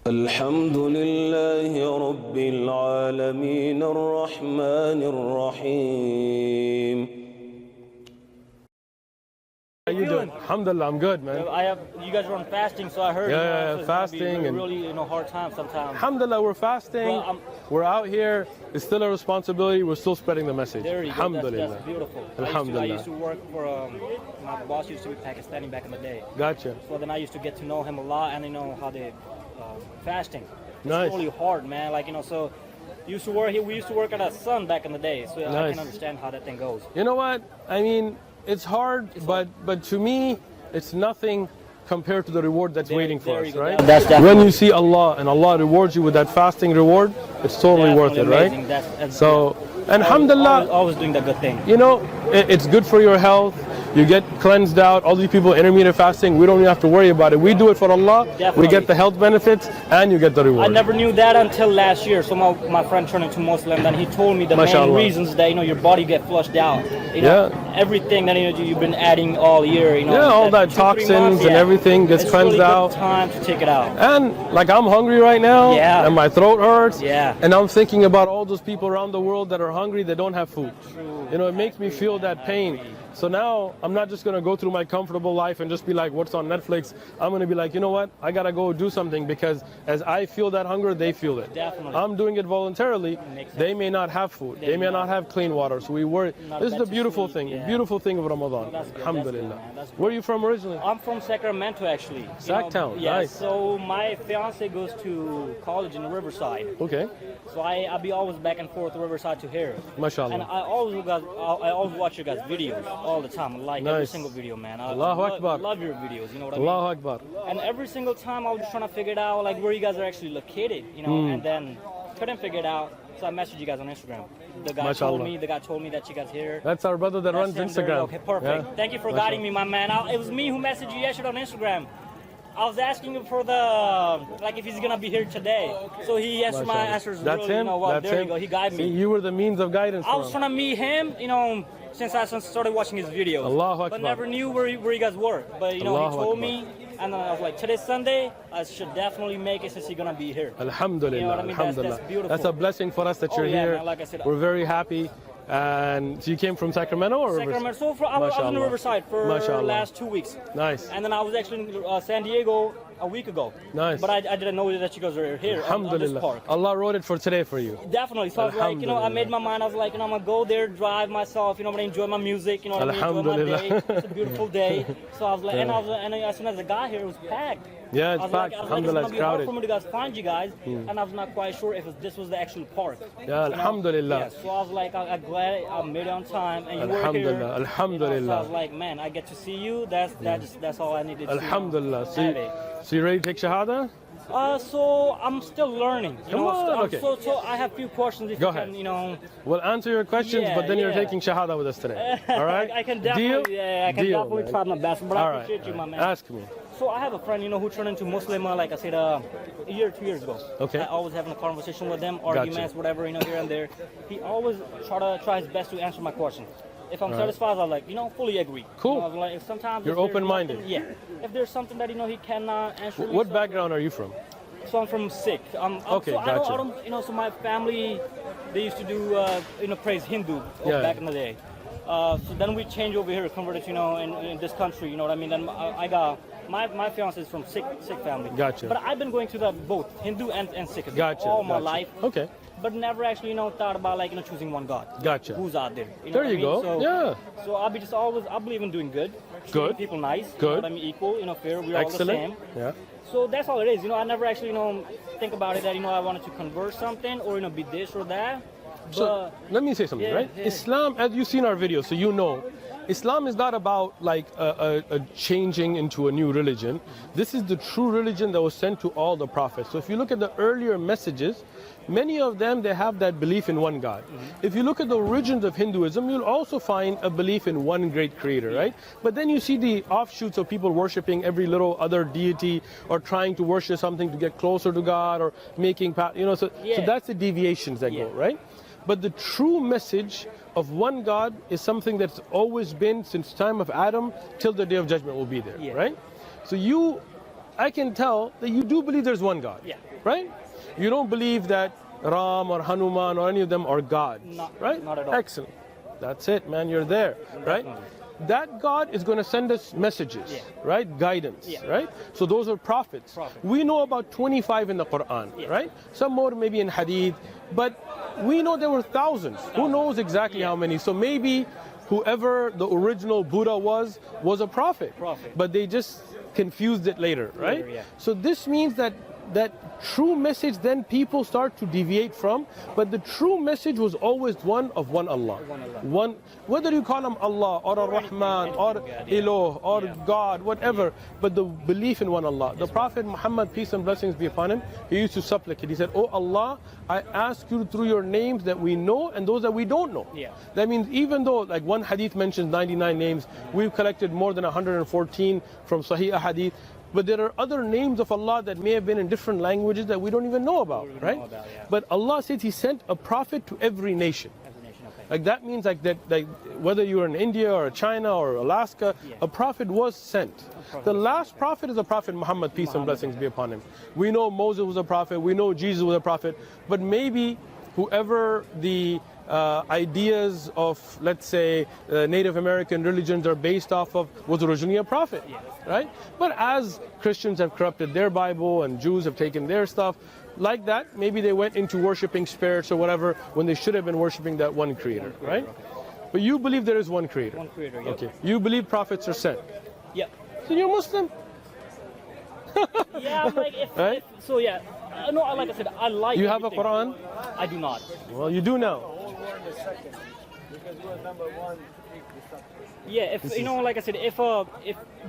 الحمد لله رب العالمين الرحمن الرحيم. How you doing? Alhamdulillah, I'm good, man. You guys are on fasting, so I heard. Yeah, so fasting and really hard time sometimes. Alhamdulillah, we're fasting. Well, we're out here. It's still a responsibility. We're still spreading the message. There you go. Alhamdulillah. That's beautiful. Alhamdulillah. I used to work for my boss used to be Pakistani back in the day. Gotcha. So then I used to get to know him a lot, and how they fasting. It's Nice. really hard, man. So we used to work at a sun back in the day, so I Nice. can understand how that thing goes. You know what? I mean, it's hard, but to me, it's nothing compared to the reward that's waiting for us, right? That's when you see Allah and Allah rewards you with that fasting reward, it's totally worth it, right? amazing. That's So, and alhamdulillah, always doing the good thing. you know, it's good for your health. You get cleansed out. All these people intermittent fasting, we don't even have to worry about it. We do it for Allah. Definitely. We get the health benefits and you get the reward. I never knew that until last year. So my friend turned into Muslim, and he told me the main MashaAllah. reasons that your body get flushed out. Everything that you've been adding all year. All that 2-3 toxins months, and everything gets it's cleansed really out. Good time to take it out. And like I'm hungry right now, Yeah. and my throat hurts, Yeah. and I'm thinking about all those people around the world that are hungry, that don't have food. True. It makes me feel that pain. So now I'm not just gonna go through my comfortable life and just be like, what's on Netflix? I'm gonna be like, you know what? I gotta go do something, because as I feel that hunger, they feel it. Definitely. I'm doing it voluntarily. Makes They may not have food. They may not have clean water. So we worry. Not This is the better beautiful sleep, thing. yeah. Beautiful thing of Ramadan. That's good, Alhamdulillah. man. That's good. Where are you from originally? I'm from Sacramento, actually. Sacktown, Yeah. nice. So my fiance goes to college in Riverside. Okay. So I be always back and forth Riverside to here. MashaAllah. And I always watch your guys' videos all the time. I like every Nice. single video, man. Allahu Akbar. Love your videos. You know what I mean? Allahu Akbar. And every single time I was just trying to figure it out, like where you guys are actually located, and then couldn't figure it out. So I messaged you guys on Instagram. The guy told me that you guys here. That's our brother that runs him there. Instagram. Okay, perfect. Yeah. Thank you for guiding me, my man. It was me who messaged you yesterday on Instagram. I was asking him for if he's gonna be here today. So he answered my answers. That's really, him. Well, That's there him. you go. He guided me. See, you were the means of guidance. I for was him. trying to meet him, since I started watching his videos. Allahu but Akbar. never knew where you guys were. But he Allahu told Akbar. me, and I was like, today's Sunday, I should definitely make it since he's gonna be here. Alhamdulillah. You know what I mean? That's Alhamdulillah. beautiful. That's a blessing for us that you're yeah, here. man, like I said, we're very happy. And so you came from Sacramento or Sacramento. So I was in the Riverside for the last 2 weeks. Nice. And then I was actually in San Diego a week ago. Nice. But I didn't know that you guys are here on this Alhamdulillah. park. Allah wrote it for today for you. Definitely. So I was like, I made my mind. I was like, I'm gonna go there, drive myself. I'm gonna enjoy my music. You know what I mean? Enjoy my day. Alhamdulillah. It's a beautiful day. So I was like, and as soon as I got here, it was packed. Yeah, it's I was packed. Like, Alhamdulillah, it's it's gonna be hard crowded. for me to find you guys, and I was not quite sure if this was the actual park. Yeah, Alhamdulillah. Yeah, so I was like, I'm glad I made it on time, and you were here. Alhamdulillah, Alhamdulillah. So I was like, man, I get to see you. That's all I needed. Alhamdulillah. To So you ready to take Shahadah? So I'm still learning. Come on, okay. So I have a few questions. If Go you ahead. can, We'll answer your questions, but then you're yeah. taking Shahada with us today. All right? I can definitely, Deal? I can Deal, definitely man. try my best. But All I right. appreciate you, my man. Ask me. So I have a friend, who turned into Muslim, like I said, a year, 2 years ago. Okay. I always having a conversation with them, arguments, whatever, here and there. He always try his best to answer my questions. If I'm satisfied, I'm like, fully agree. Cool. I'm like, sometimes You're if there's open-minded. nothing- Yeah. If there's something that he cannot answer. me, What so- background are you from? So I'm from Sikh. Okay, so gotcha. I don't, so my family, they used to do, praise Hindu back in the day. So then we changed over here, converted, in this country, you know what I mean? Then I got, my fiance is from Sikh family. Gotcha. But I've been going to both Hindu and Sikh Gotcha. all my gotcha. life. Okay. But never actually, thought about choosing one God. Gotcha. Who's out there? There you go. So, Yeah. So I believe in doing good. Good. Treating people nice. Good. You know what I mean? Equal, fair. We're all the Excellent. same. Yeah. So that's all it is. I never actually, think about it that, I wanted to convert something or, be this or that. So let me say something, yeah, right? yeah. Islam, as you've seen our videos, so you know, Islam is not about like a changing into a new religion. This is the true religion that was sent to all the prophets. So if you look at the earlier messages, many of them, they have that belief in one God. If you look at the origins of Hinduism, you'll also find a belief in one great creator, right? But then you see the offshoots of people worshiping every little other deity or trying to worship something to get closer to God or making, so that's the deviations that go, right? But the true message of one God is something that's always been since time of Adam till the day of judgment will be there, right? So you I can tell that you do believe there's one God. Yeah. Right? You don't believe that Ram or Hanuman or any of them are gods. Right? Not at all. Excellent. That's it, man. You're there. Right? Definitely. That God is going to send us messages, right? Guidance, right? So those are prophets. We know about 25 in the Quran, right? Some more maybe in Hadith, but we know there were thousands. Who knows exactly how many? So maybe whoever the original Buddha was a prophet. But they just confused it later, right? So this means that true message then people start to deviate from, but the true message was always one of one Allah. One, whether you call him Allah or Ar-Rahman or Eloh or God, whatever, but the belief in one Allah. The Prophet Muhammad, peace and blessings be upon him, he used to supplicate. He said, "Oh Allah, I ask you through your names that we know and those that we don't know." That means even though like one hadith mentions 99 names, we've collected more than 114 from Sahih Hadith. But there are other names of Allah that may have been in different languages that we don't even know about, right? But Allah said He sent a prophet to every nation. Like that means like whether you're in India or China or Alaska, a prophet was sent. The last prophet is the Prophet Muhammad, peace and blessings be upon him. We know Moses was a prophet, we know Jesus was a prophet, but maybe whoever the ideas of, let's say, Native American religions are based off of was originally a prophet, right? But as Christians have corrupted their Bible and Jews have taken their stuff, like that, maybe they went into worshiping spirits or whatever when they should have been worshiping that one creator, right? But you believe there is one creator. One creator, Okay. You believe prophets are sent. Yeah. So you're Muslim. Yeah, I'm like, Right? so yeah. No, like I said, I like You have a everything. Quran? I do not. Well, you do now. Yeah, if you know, like I said, if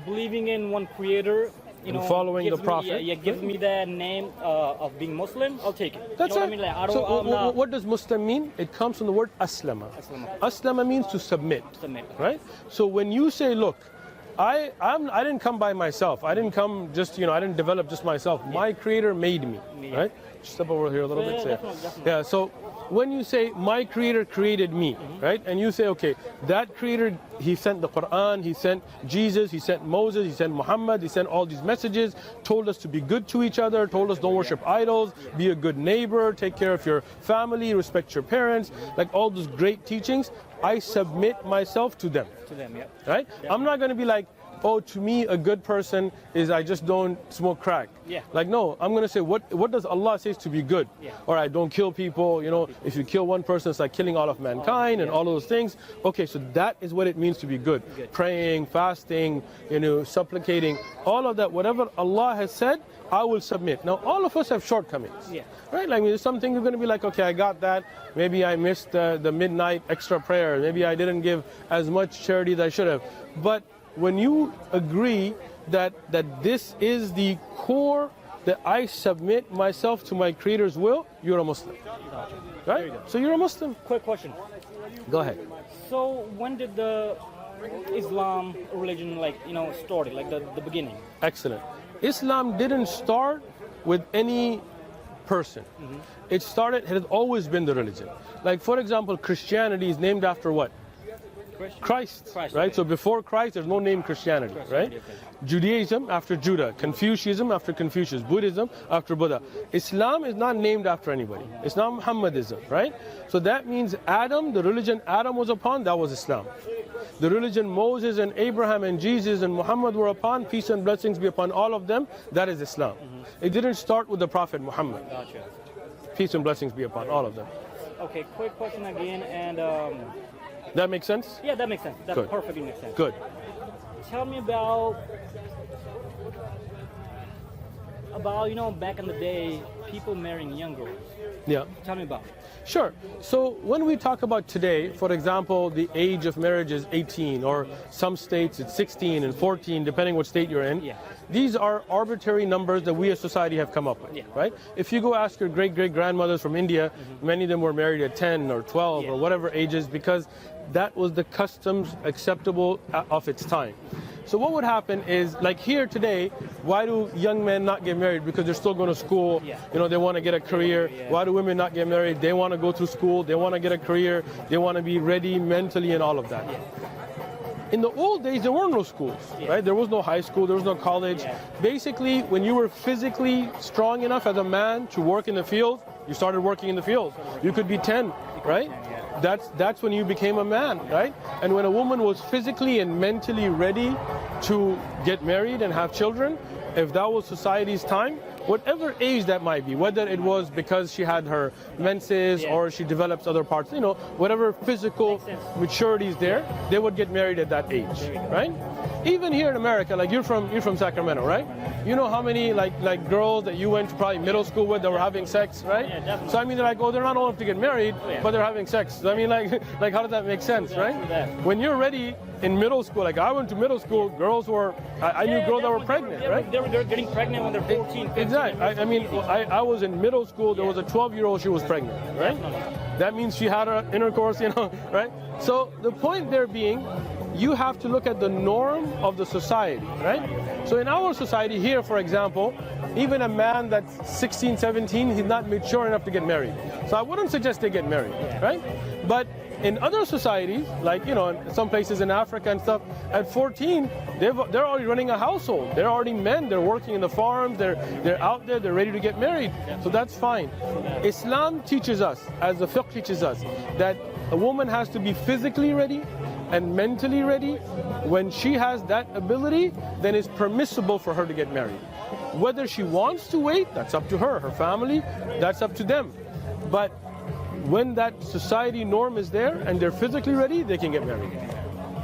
believing in one creator, you know, following gives the me- Prophet. gives me that name of being Muslim, I'll take it. That's you know it. what I mean? Like, I don't, So I'm not what does Muslim mean? It comes from the word aslama. Aslama means to submit. submit. Right? So when you say, look, I didn't come by myself. I didn't come just, I didn't develop just myself. My creator made me. Right? Step over here a little bit. Definitely. Yeah, so when you say my creator created me, right? And you say, okay, that creator, he sent the Quran, he sent Jesus, he sent Moses, he sent Muhammad, he sent all these messages, told us to be good to each other, told us don't worship idols, be a good neighbor, take care of your family, respect your parents, like all those great teachings. I submit myself to them. To them, yeah. Right? I'm not going to be like, oh, to me, a good person is I just don't smoke crack. Yeah. Like, no, I'm going to say, what does Allah say to be good? Yeah. Or I don't kill people. If you kill one person, it's like killing all of mankind and all of those things. Okay, so that is what it means to be good. Praying, fasting, supplicating, all of that, whatever Allah has said, I will submit. Now, all of us have shortcomings. Yeah. Right? Like, there's something you're going to be like, okay, I got that. Maybe I missed the midnight extra prayer. Maybe I didn't give as much charity as I should have. But when you agree that this is the core, that I submit myself to my Creator's will, you're a Muslim. Right? So you're a Muslim. Quick question. Go ahead. So when did the Islam religion started, like the beginning? Excellent. Islam didn't start with any person. It has always been the religion. Like, for example, Christianity is named after what? Christ, right? okay. So before Christ, there's no name Christianity, right? okay. Judaism after Judah, Confucianism after Confucius, Buddhism after Buddha. Islam is not named after anybody. It's not Muhammadism, right? So that means Adam, the religion Adam was upon, that was Islam. The religion Moses and Abraham and Jesus and Muhammad were upon, peace and blessings be upon all of them, that is Islam. It didn't start with the Prophet Muhammad. Gotcha. Peace and blessings be upon all of them. Okay, quick question again, and That makes sense? yeah, that makes sense. That Good. perfectly makes sense. Good. Tell me about back in the day, people marrying young girls. Yeah. Tell me about it. Sure. So when we talk about today, for example, the age of marriage is 18, or some states it's 16 and 14, depending what state you're in. Yeah. These are arbitrary numbers that we as society have come up with, Yeah. right? If you go ask your great-great-grandmothers from India, many of them were married at 10 or 12 or whatever ages, because that was the customs acceptable of its time. So what would happen is, like here today, why do young men not get married? Because they're still going to school. Yeah. They want to get a career. Why do women not get married? They want to go through school. They want to get a career. They want to be ready mentally and all of that. In the old days, there were no schools, right? There was no high school, there was no college. Basically, when you were physically strong enough as a man to work in the field, you started working in the field. You could be 10, right? That's when you became a man, right? And when a woman was physically and mentally ready to get married and have children, if that was society's time, whatever age that might be, whether it was because she had her menses or she develops other parts, whatever physical maturity is there, they would get married at that age, right? Even here in America, like you're from Sacramento, right? You know how many like girls that you went to probably middle school with that were having sex, right? Yeah, definitely. So I mean, they're like, oh, they're not old enough to get married, but they're having sex. So, I mean, like how does that make sense, right? When you're ready in middle school, like I went to middle school, girls were, I knew girls that were pregnant, right? They're getting pregnant when they're 14, 15. Exactly. I mean, I was in middle school, there was a 12-year-old, she was pregnant, right? That means she had her intercourse, right? So the point there being, you have to look at the norm of the society, right? So in our society here, for example, even a man that's 16, 17, he's not mature enough to get married. So I wouldn't suggest they get married, right? But in other societies, like, in some places in Africa and stuff, at 14, they're already running a household. They're already men. They're working in the farms. They're out there. They're ready to get married. So that's fine. Islam teaches us, as the fiqh teaches us, that a woman has to be physically ready and mentally ready. When she has that ability, then it's permissible for her to get married. Whether she wants to wait, that's up to her. Her family, that's up to them. But when that society norm is there and they're physically ready, they can get married.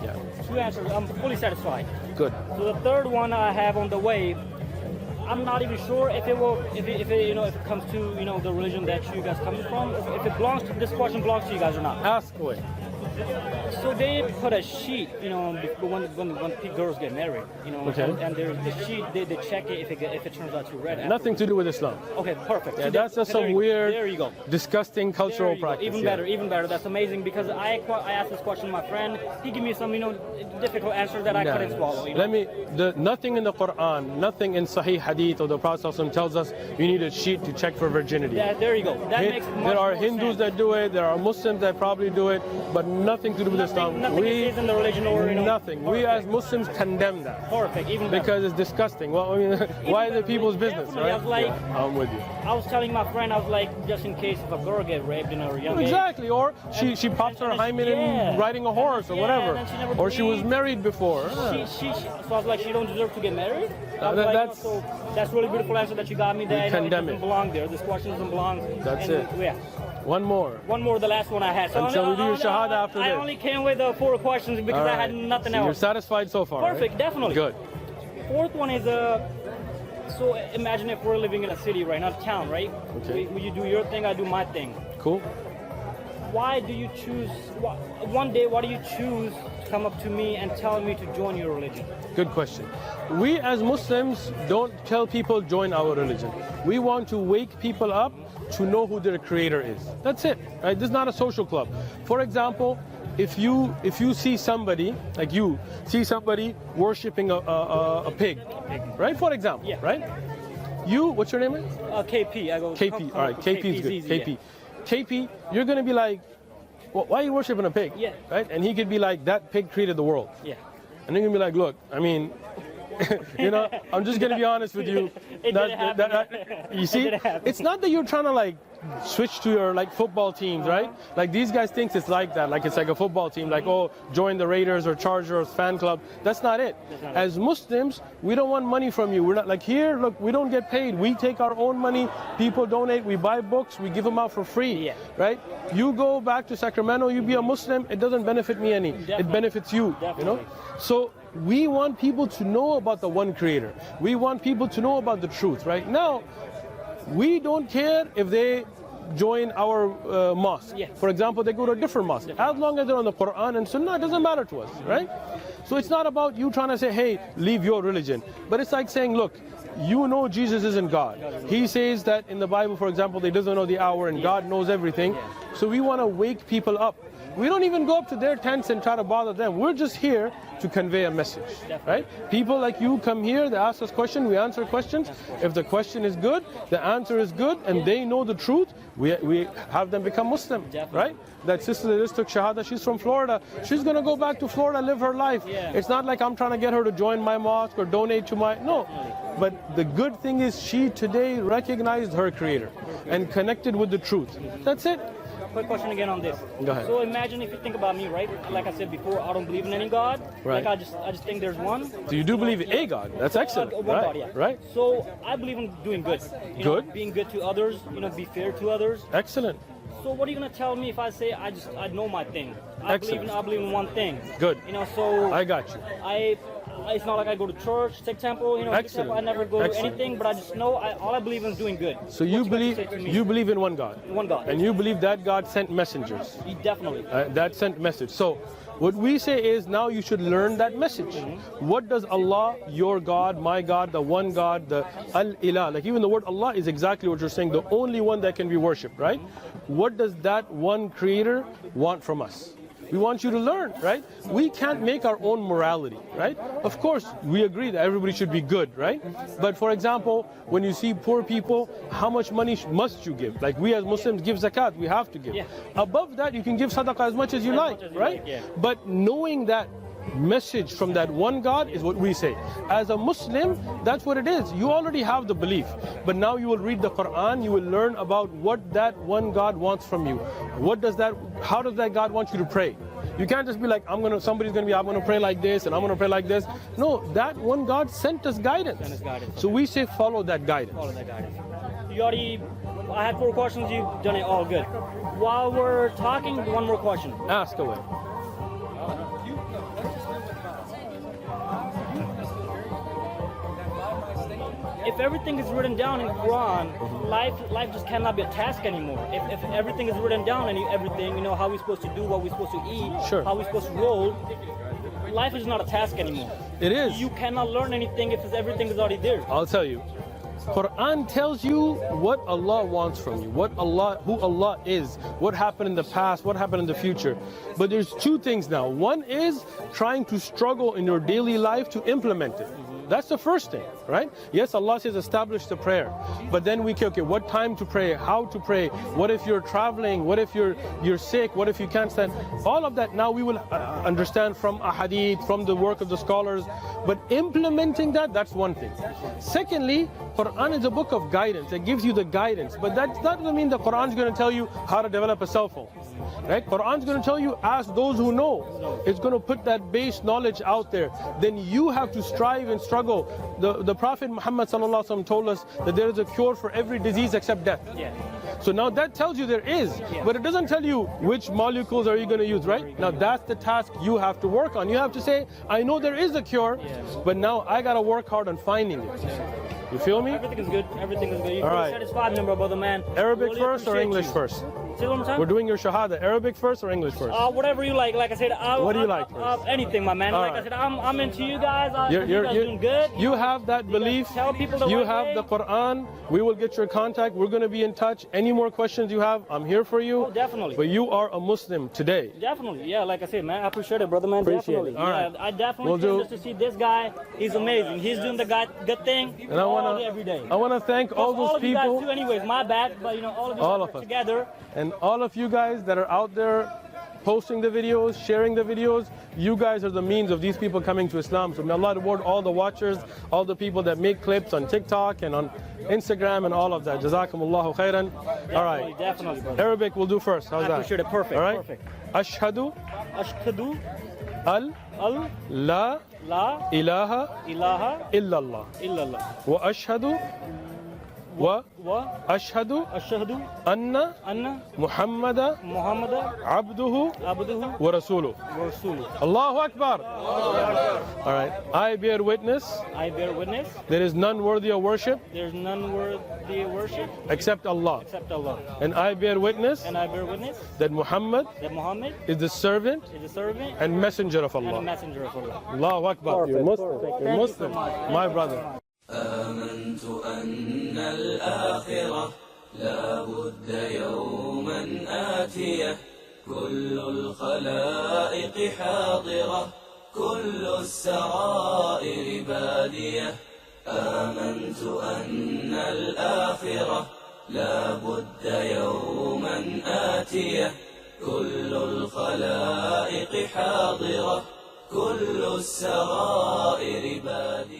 Yeah. 2 answers. I'm fully satisfied. Good. So the third one I have on the way, I'm not even sure if it comes to the religion that you guys come from, if it belongs to this question belongs to you guys or not. Ask away. So they put a sheet, when girls get married, and there's the sheet. They check it if it turns out to red. Nothing to do with Islam. Okay, perfect. Yeah, So that's just some weird, there you go. disgusting cultural practice. Even better. That's amazing because I asked this question to my friend. He gave me some difficult answer that I couldn't swallow. Nothing in the Quran, nothing in Sahih Hadith or the Prophet ﷺ tells us you need a sheet to check for virginity. There you go. That makes much There are more Hindus sense. that do it. There are Muslims that probably do it, but nothing to do with Islam. Nothing is in the religion or Nothing. We as Muslims condemn that. Perfect. Even better. Because it's disgusting. Well, I mean, why is it people's business, Definitely. right? I was like, I'm with you. I was telling my friend, I was like, just in case if a girl get raped in her young age. Exactly. Or she pops her hymen in riding a horse or whatever. And then she never Or she was breathed. married before. So I was like, she don't deserve to get married. I was That's- so that's really beautiful answer that you got me there. We condemn it it. doesn't belong there. This question doesn't belong. That's and, it. Yeah. One more. One more, the last one I had. So Until we do your Shahadah after I this. only came with 4 questions because All I had right. nothing So you're else. satisfied so far, Perfect, right? definitely. Good. Fourth one is so imagine if we're living in a city, right? Not a town, right? Okay. You do your thing, I do my thing. Cool. Why do you choose? One day, why do you choose to come up to me and tell me to join your religion? Good question. We as Muslims don't tell people join our religion. We want to wake people up to know who their creator is. That's it. Right? This is not a social club. For example, if you see somebody, like you see somebody worshiping a pig, right? For example, right? You, what's your name? KP. I go. KP. All right, KP is good. easy, KP. yeah. KP, you're gonna be like, well, why are you worshiping a pig? Yeah. Right? And he could be like, that pig created the world. Yeah. And you're gonna be like, look, I mean, I'm just gonna be honest with you. It didn't happen. You see, it's not that you're trying to like switch to your like football teams, right? Like these guys think it's like that, like it's like a football team, like oh, join the Raiders or Chargers fan club. That's not it. As Muslims, we don't want money from you. We're not like here. Look, we don't get paid. We take our own money. People donate. We buy books. We give them out for free, right? You go back to Sacramento. You be a Muslim. It doesn't benefit me any. It benefits you. So we want people to know about the one creator. We want people to know about the truth. Right now, we don't care if they join our mosque. For example, they go to a different mosque. As long as they're on the Quran and Sunnah, it doesn't matter to us, right? So it's not about you trying to say, hey, leave your religion. But it's like saying, look, you know Jesus isn't God. He says that in the Bible, for example, he doesn't know the hour and God knows everything. So we want to wake people up We don't even go up to their tents and try to bother them. We're just here to convey a message, right? People like you come here, they ask us questions, we answer questions. If the question is good, the answer is good, and they know the truth, we have them become Muslim, right? That sister that just took Shahadah, she's from Florida. She's going to go back to Florida, live her life. It's not like I'm trying to get her to join my mosque or donate to my, no. But the good thing is she today recognized her Creator and connected with the truth. That's it. Quick question again on this. Go ahead. So imagine if you think about me, right? Like I said before, I don't believe in any God. Right. Like I just think there's one. So you do believe in a God? That's excellent. One right. God, yeah. Right. So I believe in doing good. You know, being good to others. You know, be fair to others. Excellent. So what are you gonna tell me if I say I know my thing? I believe in one thing. Good. You know, so I got you. It's not like I go to church, Sikh temple, you know, Sikh temple, I never go to anything, but I just know all I believe in is doing good. So you believe in one God. One God. And you believe that God sent messengers. Definitely. That sent message. So what we say is now you should learn that message. What does Allah, your God, my God, the one God, the Al-Ilah, like even the word Allah is exactly what you're saying, the only one that can be worshipped, right? What does that one Creator want from us? We want you to learn, right? We can't make our own morality, right? Of course, we agree that everybody should be good, right? But for example, when you see poor people, how much money must you give? Like we as Muslims give zakat, we have to give. Above that, you can give sadaqah as much as you like, right? But knowing that message from that one God is what we say. As a Muslim, that's what it is. You already have the belief, but now you will read the Quran, you will learn about what that one God wants from you. How does that God want you to pray? You can't just be like, I'm gonna pray like this and I'm gonna pray like this. No, that one God sent us guidance. So we say follow that guidance. Follow that guidance. I had 4 questions, you've done it all good. While we're talking, one more question. Ask away. If everything is written down in the Quran, life just cannot be a task anymore. If everything is written down and everything, you know, how we're supposed to do, what we're supposed to eat, how we're supposed to roll, life is not a task anymore. It is. You cannot learn anything if everything is already there. I'll tell you. Quran tells you what Allah wants from you, who Allah is, what happened in the past, what happened in the future. But there's 2 things now. One is trying to struggle in your daily life to implement it. That's the first thing, right? Yes, Allah says establish the prayer. But then we okay, what time to pray, how to pray, what if you're traveling, what if you're sick, what if you can't stand. All of that now we will understand from ahadith, from the work of the scholars. But implementing that's one thing. Secondly, Quran is a book of guidance. It gives you the guidance. But that doesn't mean the Quran is going to tell you how to develop a cell phone. Right? Quran is going to tell you, ask those who know. It's going to put that base knowledge out there. Then you have to strive and struggle. The Prophet Muhammad ﷺ told us that there is a cure for every disease except death. So now that tells you there is, but it doesn't tell you which molecules are you going to use, right? Now that's the task you have to work on. You have to say, I know there is a cure, but now I got to work hard on finding it. You feel me? Everything is good. Everything is good. You All right. satisfied me, brother, man. Arabic first or English first? Say one more time. We're doing your Shahadah. Arabic first or English first? Whatever you like. Like I said, what do you like first? Anything, my man. Like I said, I'm into you guys. You guys doing good. You have that belief. Tell people the you right have way. the Quran. We will get your contact. We're going to be in touch. Any more questions you have, I'm here for you. Oh, definitely. But you are a Muslim today. Definitely. Yeah, like I said, man, I appreciate it, brother, man. Definitely. All right. I definitely came just to see this guy. He's amazing. He's doing the good thing and all day, every day. I want to thank all those people. All of you guys too, anyways. My bad, but you know, all of us together. And all of you guys that are out there posting the videos, sharing the videos, you guys are the means of these people coming to Islam. So may Allah reward all the watchers, all the people that make clips on TikTok and on Instagram and all of that. Jazakumullahu khairan. All right. Definitely, brother. Arabic we'll do first. How's that? I appreciate it. Perfect. All right. Perfect. Ashhadu la ilaha illallah wa ashhadu وأشهد أن محمد عبده ورسوله الله أكبر. All right. I bear witness. There is none worthy of worship. Except Allah. And I bear witness. That Muhammad is the servant. And messenger of Allah. Allahu Akbar. You're Muslim. My brother. آمنت أن الآخرة لا بد يوما آتية كل الخلائق حاضرة كل السرائر بادية آمنت أن الآخرة لا بد يوما آتية كل الخلائق حاضرة كل السرائر بادية